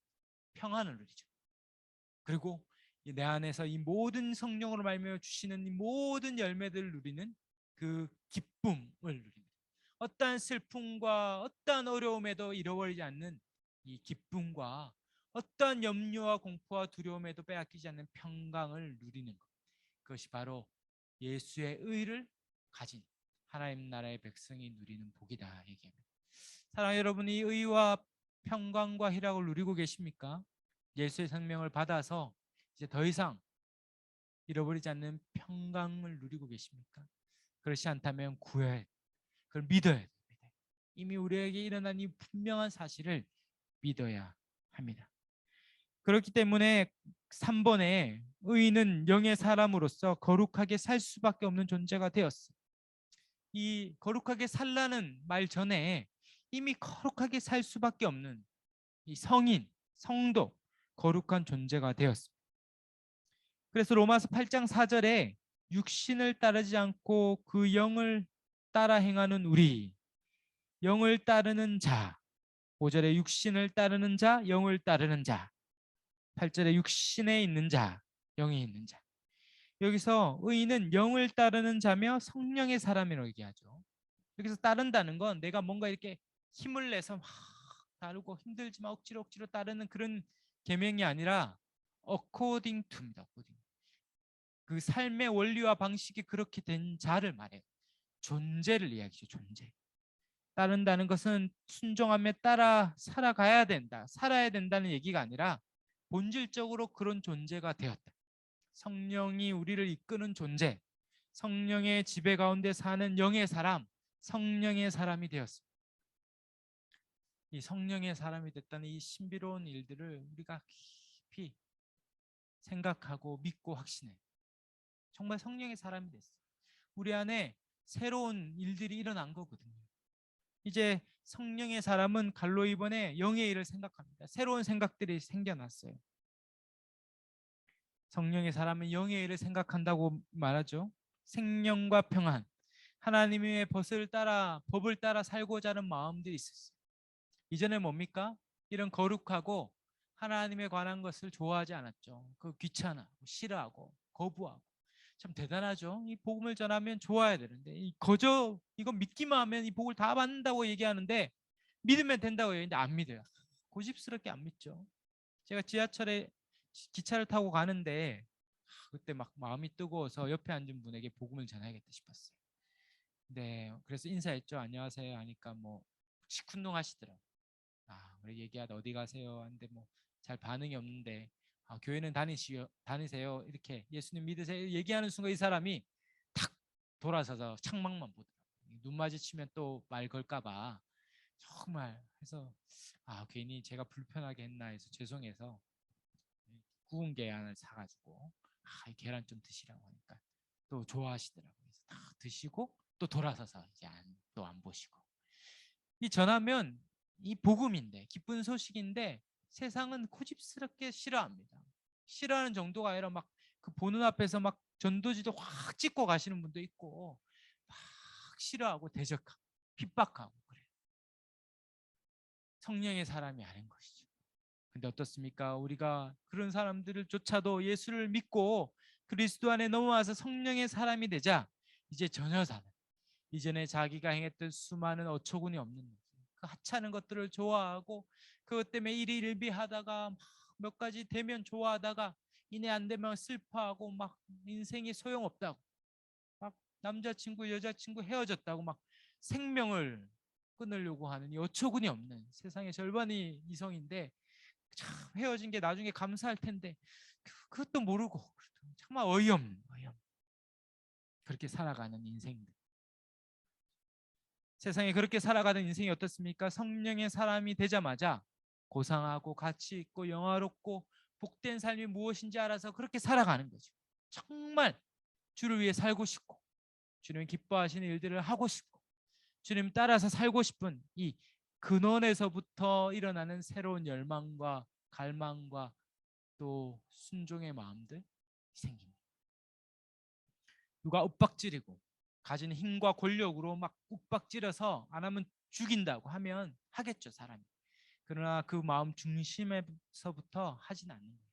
평안을 누리죠. 그리고 내 안에서 이 모든 성령으로 말미암아 주시는 이 모든 열매들을 누리는 그 기쁨을 누립니다. 어떠한 슬픔과 어떠한 어려움에도 잃어버리지 않는 이 기쁨과 어떠한 염려와 공포와 두려움에도 빼앗기지 않는 평강을 누리는 것. 그것이 바로 예수의 의를 가진 하나님 나라의 백성이 누리는 복이다 얘기합니다. 사랑하는 여러분, 이 의와 평강과 희락을 누리고 계십니까? 예수의 생명을 받아서 이제 더 이상 잃어버리지 않는 평강을 누리고 계십니까? 그렇지 않다면 구해야 돼. 그걸 믿어야 됩니다. 이미 우리에게 일어난 이 분명한 사실을 믿어야 합니다. 그렇기 때문에 3번에 의인은 영의 사람으로서 거룩하게 살 수밖에 없는 존재가 되었어. 이 거룩하게 살라는 말 전에 이미 거룩하게 살 수밖에 없는 이 성인, 성도, 거룩한 존재가 되었습니다. 그래서 로마서 8장 4절에 육신을 따르지 않고 그 영을 따라 행하는 우리, 영을 따르는 자, 5절에 육신을 따르는 자, 영을 따르는 자, 8절에 육신에 있는 자, 영에 있는 자. 여기서 의인은 영을 따르는 자며 성령의 사람이라고 얘기하죠. 여기서 따른다는 건 내가 뭔가 이렇게 힘을 내서 막 따르고 힘들지만 억지로 따르는 그런 계명이 아니라 according to입니다. 그 삶의 원리와 방식이 그렇게 된 자를 말해요. 존재를 이야기죠. 존재. 따른다는 것은 순종함에 따라 살아가야 된다, 살아야 된다는 얘기가 아니라 본질적으로 그런 존재가 되었다. 성령이 우리를 이끄는 존재, 성령의 지배 가운데 사는 영의 사람, 성령의 사람이 되었습니다. 이 성령의 사람이 됐다는 이 신비로운 일들을 우리가 깊이 생각하고 믿고 확신해. 정말 성령의 사람이 됐어. 우리 안에 새로운 일들이 일어난 거거든요. 이제 성령의 사람은 갈로 이번에 영의 일을 생각합니다. 새로운 생각들이 생겨났어요. 성령의 사람은 영의 일을 생각한다고 말하죠. 생명과 평안, 하나님의 법을 따라 살고자 하는 마음들이 있었어요. 이전에 뭡니까? 이런 거룩하고 하나님에 관한 것을 좋아하지 않았죠. 그 귀찮아, 싫어하고 거부하고. 참 대단하죠. 이 복음을 전하면 좋아야 되는데 이거 믿기만 하면 이 복을 다 받는다고 얘기하는데 믿으면 된다고 얘기하는데 안 믿어요. 고집스럽게 안 믿죠. 제가 기차를 타고 가는데 그때 막 마음이 뜨거워서 옆에 앉은 분에게 복음을 전해야겠다 싶었어요. 네, 그래서 인사했죠. 안녕하세요 하니까 뭐 시큰둥하시더라고요. 우리 얘기하다 어디 가세요? 하는데 뭐 잘 반응이 없는데 교회는 다니세요? 이렇게 예수님 믿으세요? 얘기하는 순간 이 사람이 탁 돌아서서 창밖만 보더라고요. 눈 마주치면 또 말 걸까봐 정말 해서 괜히 제가 불편하게 했나 해서 죄송해서 구운 계란을 사가지고 이 계란 좀 드시라고 하니까 또 좋아하시더라고요. 그래서 다 드시고 또 돌아서서 이제 또 안 보시고 이 전하면 이 복음인데 기쁜 소식인데 세상은 고집스럽게 싫어합니다. 싫어하는 정도가 아니라 막 그 보는 앞에서 막 전도지도 확 찍고 가시는 분도 있고 막 싫어하고 대적하고 핍박하고 그래요. 성령의 사람이 아닌 것이죠. 근데 어떻습니까? 우리가 그런 사람들조차도 예수를 믿고 그리스도 안에 넘어와서 성령의 사람이 되자 이제 전혀 다른 이전에 자기가 행했던 수많은 어처구니 없는 그 하찮은 것들을 좋아하고 그것 때문에 일희일비하다가 몇 가지 되면 좋아하다가 이내 안 되면 슬퍼하고 막 인생이 소용없다고 막 남자친구 여자친구 헤어졌다고 막 생명을 끊으려고 하는 이 어처구니 없는 세상의 절반이 이성인데 참 헤어진 게 나중에 감사할 텐데 그것도 모르고 정말 어이없는 그렇게 살아가는 인생들. 세상에 그렇게 살아가는 인생이 어떻습니까? 성령의 사람이 되자마자 고상하고 가치 있고 영화롭고 복된 삶이 무엇인지 알아서 그렇게 살아가는 거죠. 정말 주를 위해 살고 싶고 주님 기뻐하시는 일들을 하고 싶고 주님 따라서 살고 싶은 이 근원에서부터 일어나는 새로운 열망과 갈망과 또 순종의 마음들 생깁니다. 누가 윽박지르고 가진 힘과 권력으로 막 윽박지르서 안 하면 죽인다고 하면 하겠죠, 사람이. 그러나 그 마음 중심에서부터 하진 않는 거예요.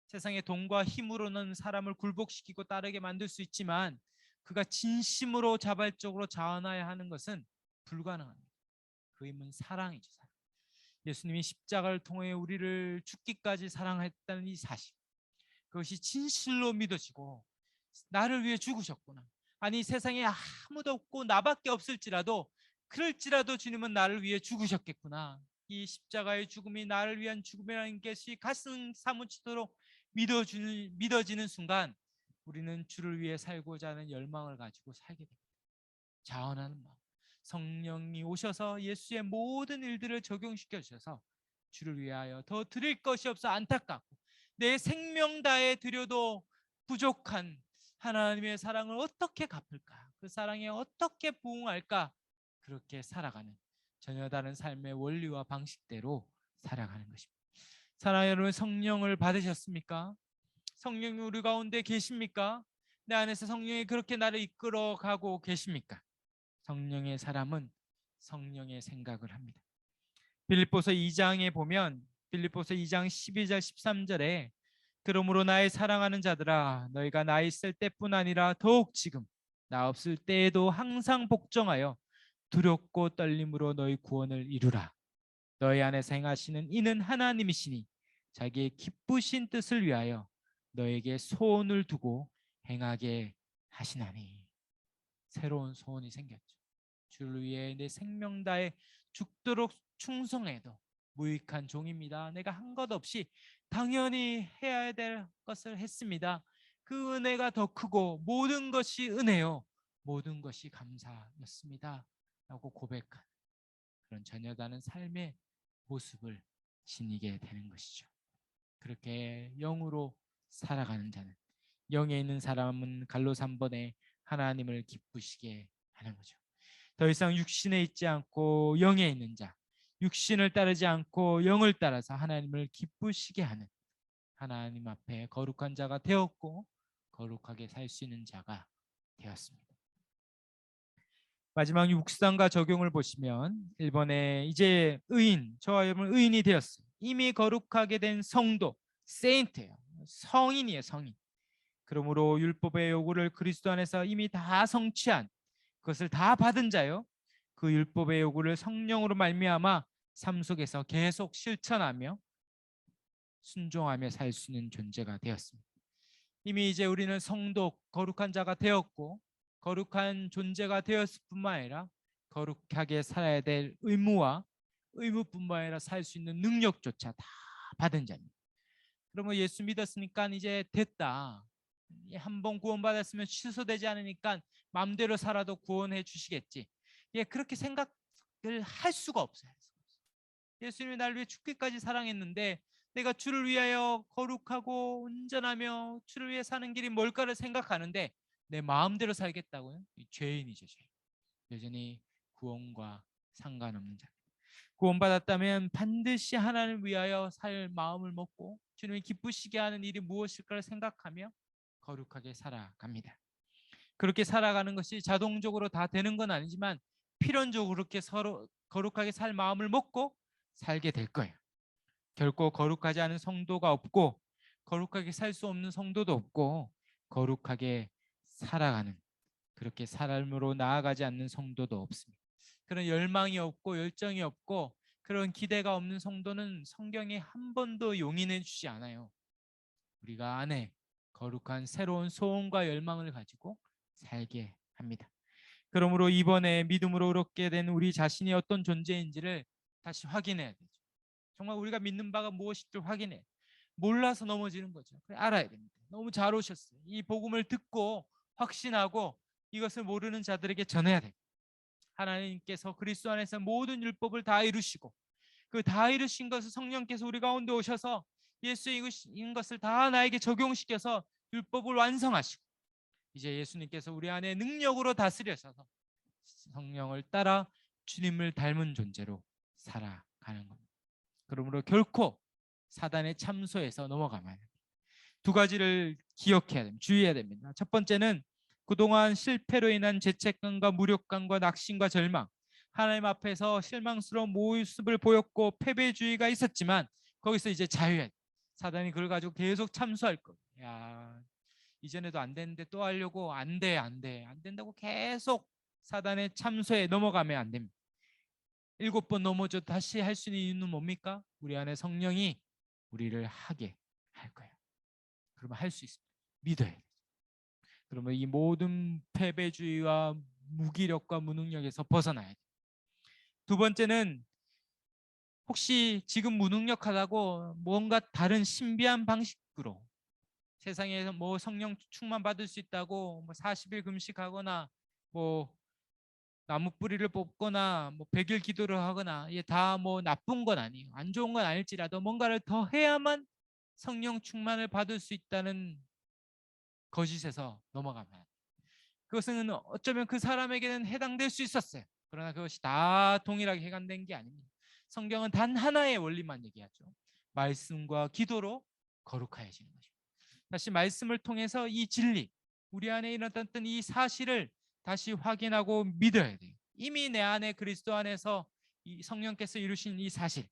세상의 돈과 힘으로는 사람을 굴복시키고 따르게 만들 수 있지만 그가 진심으로 자발적으로 자원해야 하는 것은 불가능합니다. 그 힘은 사랑이죠, 사랑. 예수님이 십자가를 통해 우리를 죽기까지 사랑했다는 이 사실. 그것이 진실로 믿어지고 나를 위해 죽으셨구나. 아니 세상에 아무도 없고 나밖에 없을지라도 그럴지라도 주님은 나를 위해 죽으셨겠구나. 이 십자가의 죽음이 나를 위한 죽음이라는 것이 가슴 사무치도록 믿어지는 순간 우리는 주를 위해 살고자 하는 열망을 가지고 살게 됩니다. 자원하는 마음. 성령이 오셔서 예수의 모든 일들을 적용시켜 주셔서 주를 위하여 더 드릴 것이 없어 안타깝고 내 생명 다해 드려도 부족한 하나님의 사랑을 어떻게 갚을까? 그 사랑에 어떻게 부응할까? 그렇게 살아가는 전혀 다른 삶의 원리와 방식대로 살아가는 것입니다. 사랑하는 여러분, 성령을 받으셨습니까? 성령이 우리 가운데 계십니까? 내 안에서 성령이 그렇게 나를 이끌어 가고 계십니까? 성령의 사람은 성령의 생각을 합니다. 빌립보서 2장에 보면 빌립보서 2장 12절 13절에 그러므로 나의 사랑하는 자들아 너희가 나 있을 때뿐 아니라 더욱 지금 나 없을 때에도 항상 복종하여 두렵고 떨림으로 너희 구원을 이루라. 너희 안에서 행하시는 이는 하나님이시니 자기의 기쁘신 뜻을 위하여 너에게 소원을 두고 행하게 하시나니. 새로운 소원이 생겼죠. 주를 위해 내 생명 다해 죽도록 충성해도 무익한 종입니다. 내가 한 것 없이 당연히 해야 될 것을 했습니다. 그 은혜가 더 크고 모든 것이 은혜요 모든 것이 감사였습니다 라고 고백한 그런 전혀 다른 삶의 모습을 지니게 되는 것이죠. 그렇게 영으로 살아가는 자는 영에 있는 사람은 갈로 3번에 하나님을 기쁘시게 하는 거죠. 더 이상 육신에 있지 않고 영에 있는 자, 육신을 따르지 않고 영을 따라서 하나님을 기쁘시게 하는 하나님 앞에 거룩한 자가 되었고 거룩하게 살 수 있는 자가 되었습니다. 마지막 묵상과 적용을 보시면 1번에 이제 저와 여러분 의인이 되었어요. 이미 거룩하게 된 성도, 세인트예요. 성인이에요, 성인. 그러므로 율법의 요구를 그리스도 안에서 이미 다 성취한, 그것을 다 받은 자요. 그 율법의 요구를 성령으로 말미암아 삶 속에서 계속 실천하며 순종하며 살 수 있는 존재가 되었습니다. 이미 이제 우리는 성도, 거룩한 자가 되었고 거룩한 존재가 되었을 뿐만 아니라 거룩하게 살아야 될 의무뿐만 아니라 살 수 있는 능력조차 다 받은 자입니다. 그러면 예수 믿었으니까 이제 됐다. 한 번 구원받았으면 취소되지 않으니까 마음대로 살아도 구원해 주시겠지. 그렇게 생각을 할 수가 없어요. 예수님이 나를 위해 죽기까지 사랑했는데 내가 주를 위하여 거룩하고 온전하며 주를 위해 사는 길이 뭘까를 생각하는데 내 마음대로 살겠다고요? 죄인이죠, 죄인. 여전히 구원과 상관없는 자. 구원받았다면 반드시 하나님을 위하여 살 마음을 먹고 주님이 기쁘시게 하는 일이 무엇일까를 생각하며 거룩하게 살아갑니다. 그렇게 살아가는 것이 자동적으로 다 되는 건 아니지만 필연적으로 그렇게 서로 거룩하게 살 마음을 먹고 살게 될 거예요. 결코 거룩하지 않은 성도가 없고 거룩하게 살 수 없는 성도도 없고 거룩하게 살아가는, 그렇게 삶으로 나아가지 않는 성도도 없습니다. 그런 열망이 없고 열정이 없고 그런 기대가 없는 성도는 성경이 한 번도 용인해 주지 않아요. 우리가 안에 거룩한 새로운 소원과 열망을 가지고 살게 합니다. 그러므로 이번에 믿음으로 얻게 된 우리 자신이 어떤 존재인지를 다시 확인해야 되죠. 정말 우리가 믿는 바가 무엇인지 확인해. 몰라서 넘어지는 거죠. 알아야 됩니다. 너무 잘 오셨어요. 이 복음을 듣고 확신하고 이것을 모르는 자들에게 전해야 됩니다. 하나님께서 그리스도 안에서 모든 율법을 다 이루시고 그 다 이루신 것을 성령께서 우리 가운데 오셔서 예수인 것을 다 나에게 적용시켜서 율법을 완성하시고 이제 예수님께서 우리 안에 능력으로 다스려셔서 성령을 따라 주님을 닮은 존재로 살아가는 겁니다. 그러므로 결코 사단의 참소에서 넘어가면 합니다. 두 가지를 기억해야 됩니다. 주의해야 됩니다. 첫 번째는 그동안 실패로 인한 죄책감과 무력감과 낙심과 절망, 하나님 앞에서 실망스러운 모습을 보였고 패배주의가 있었지만 거기서 이제 자유해. 사단이 그걸 가지고 계속 참소할 거예요. 야, 이전에도 안 됐는데 또 하려고 안 된다고 계속 사단의 참소에 넘어가면 안 됩니다. 7번 넘어져 다시 할 수 있는 이유는 뭡니까? 우리 안에 성령이 우리를 하게 할 거예요. 그러면 할 수 있습니다. 믿어야 돼요. 그러면 이 모든 패배주의와 무기력과 무능력에서 벗어나야 돼요. 두 번째는 혹시 지금 무능력하다고 뭔가 다른 신비한 방식으로 세상에서 뭐 성령 충만 받을 수 있다고 뭐 40일 금식하거나 뭐 나무 뿌리를 뽑거나 뭐 100일 기도를 하거나 이게 다 뭐 나쁜 건 아니에요. 안 좋은 건 아닐지라도 뭔가를 더 해야만 성령 충만을 받을 수 있다는 거짓에서 넘어가면 그것은 어쩌면 그 사람에게는 해당될 수 있었어요. 그러나 그것이 다 동일하게 해당된 게 아닙니다. 성경은 단 하나의 원리만 얘기하죠. 말씀과 기도로 거룩하여지는 것입니다. 다시 말씀을 통해서 이 진리, 우리 안에 일어났던 이 사실을 다시 확인하고 믿어야 돼요. 이미 내 안에 그리스도 안에서 이 성령께서 이루신 이 사실,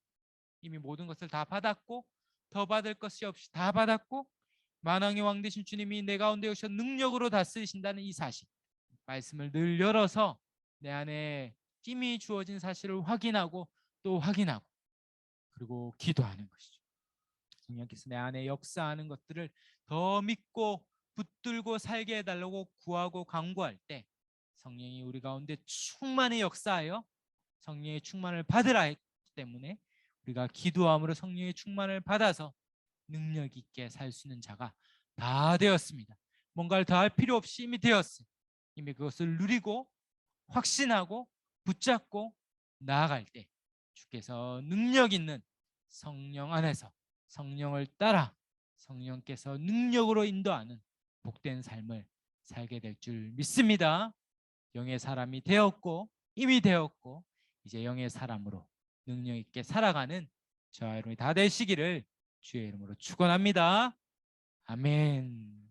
이미 모든 것을 다 받았고 더 받을 것이 없이 다 받았고 만왕의 왕 되신 주님이 내 가운데 오셔 능력으로 다스리신다는 이 사실, 말씀을 늘 열어서 내 안에 힘이 주어진 사실을 확인하고 또 확인하고 그리고 기도하는 것이죠. 성령께서 내 안에 역사하는 것들을 더 믿고 붙들고 살게 해달라고 구하고 간구할 때 성령이 우리 가운데 충만히 역사하여 성령의 충만을 받으라 했기 때문에 우리가 기도함으로 성령의 충만을 받아서 능력 있게 살 수 있는 자가 다 되었습니다. 뭔가를 더 할 필요 없이 이미 되었어요. 이미 그것을 누리고 확신하고 붙잡고 나아갈 때 주께서 능력 있는 성령 안에서 성령을 따라 성령께서 능력으로 인도하는 복된 삶을 살게 될 줄 믿습니다. 영의 사람이 되었고 이미 되었고 이제 영의 사람으로 능력 있게 살아가는 저와 여러분이 다 되시기를 주의 이름으로 축원합니다. 아멘.